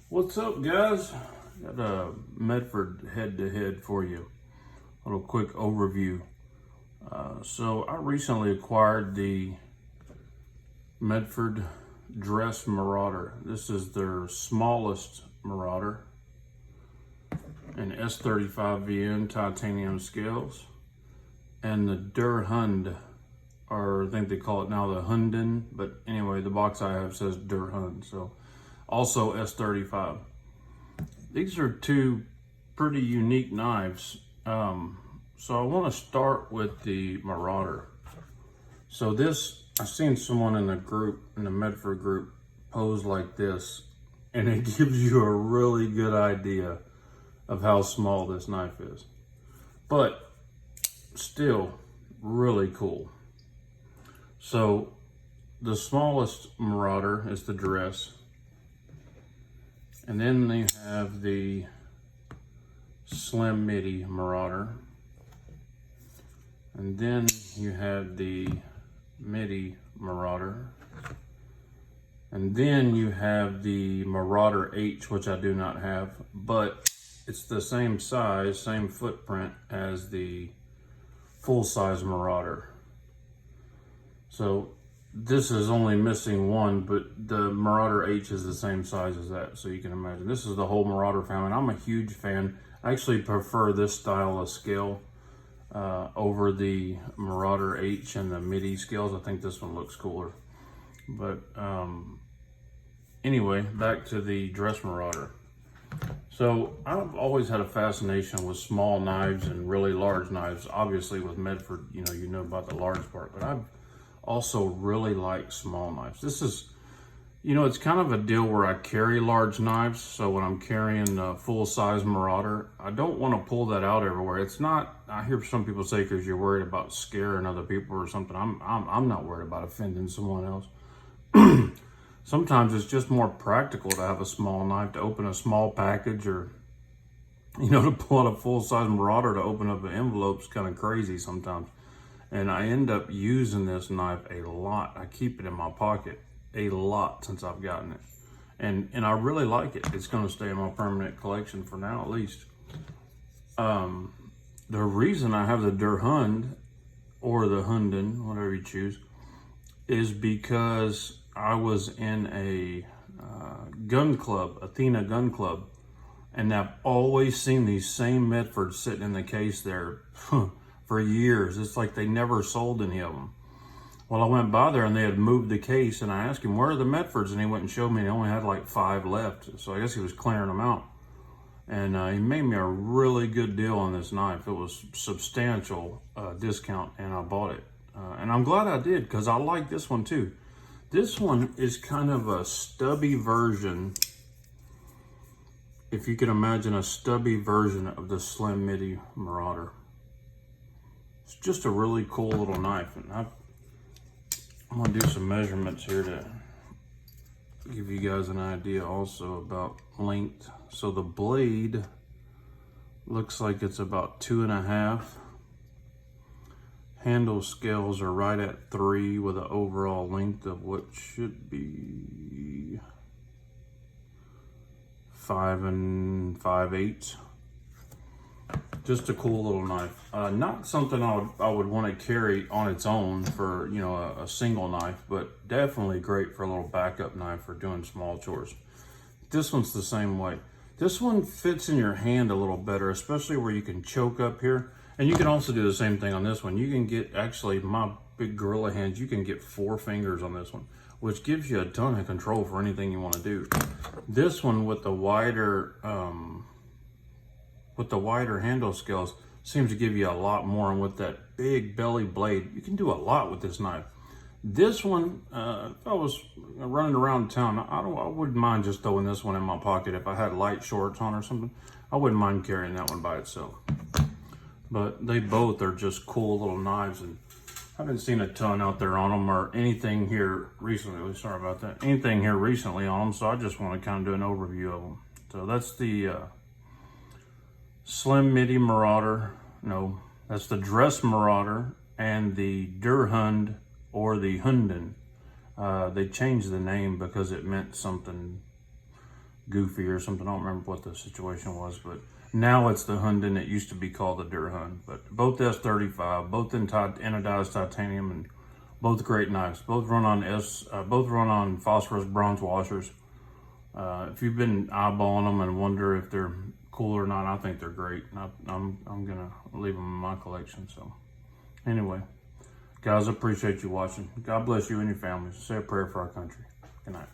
What's up, guys? Got a Medford head-to-head for you. A little quick overview. So I recently acquired the Medford Dress Marauder. This is their smallest Marauder, an S35 VN titanium scales, and the Hund, or I think they call it now the Hunden, but anyway, the box I have says Hund, so also S35. These are two pretty unique knives. So I want to start with the Marauder. So this, I've seen someone in the Medford group, pose like this, and it gives you a really good idea of how small this knife is. But still really cool. So the smallest Marauder is the Dress. And then they have the Slim Midi Marauder. And then you have the Midi Marauder. And then you have the Marauder H, which I do not have, but it's the same size, same footprint as the full-size Marauder. So this is only missing one, but the Marauder H is the same size as that, so you can imagine. This is the whole Marauder family. I'm a huge fan. I actually prefer this style of scale over the Marauder H and the Midi scales. I think this one looks cooler. But anyway, back to the Dress Marauder. So I've always had a fascination with small knives and really large knives. Obviously with Medford, you know about the large part, but I've also really like small knives. This is, it's kind of a deal where I carry large knives. So when I'm carrying a full-size Marauder, I don't want to pull that out everywhere. It's not, I hear some people say because you're worried about scaring other people or something. I'm not worried about offending someone else. Sometimes it's just more practical to have a small knife to open a small package, or to pull out a full-size Marauder to open up an envelope is kind of crazy sometimes. And I end up using this knife a lot. I keep it in my pocket a lot since I've gotten it. And I really like it. It's going to stay in my permanent collection for now, at least. The reason I have the Hund, or the Hunden, whatever you choose, is because I was in a gun club, Athena gun club, and I've always seen these same Medfords sitting in the case there for years. It's like they never sold any of them. Well, I went by there and they had moved the case, and I asked him, where are the Medfords? And he went and showed me, and he only had like 5 left. So I guess he was clearing them out. And he made me a really good deal on this knife. It was substantial discount, and I bought it. And I'm glad I did, because I like this one too. This one is kind of a stubby version, if you can imagine a stubby version of the Slim Midi Marauder. It's just a really cool little knife, and I'm gonna do some measurements here to give you guys an idea also about length. So the blade looks like it's about 2.5. Handle scales are right at 3 with an overall length of what should be 5 5/8. Just a cool little knife. Not something I would want to carry on its own for a single knife, but definitely great for a little backup knife for doing small chores. This one's the same way. This one fits in your hand a little better, especially where you can choke up here. And you can also do the same thing on this one. You can get, actually, my big gorilla hands, you can get 4 fingers on this one, which gives you a ton of control for anything you want to do. This one with the wider handle scales seems to give you a lot more, and with that big belly blade, you can do a lot with this knife. This one, if I was running around town, I wouldn't mind just throwing this one in my pocket. If I had light shorts on or something, I wouldn't mind carrying that one by itself. But they both are just cool little knives, and I haven't seen a ton out there on them or anything here recently. Sorry about that. Anything here recently on them, so I just want to kind of do an overview of them. So that's the Slim Midi Marauder. No, that's the Dress Marauder and the Hund, or the Hunden. They changed the name because it meant something goofy or something. I don't remember what the situation was, but now it's the Hund, and it used to be called the Deer Hund. But both S35, both in anodized titanium, and both great knives. Both run on phosphorus bronze washers. If you've been eyeballing them and wonder if they're cool or not, I think they're great. I'm gonna leave them in my collection. So anyway, guys, I appreciate you watching. God bless you and your families. Say a prayer for our country. Good night.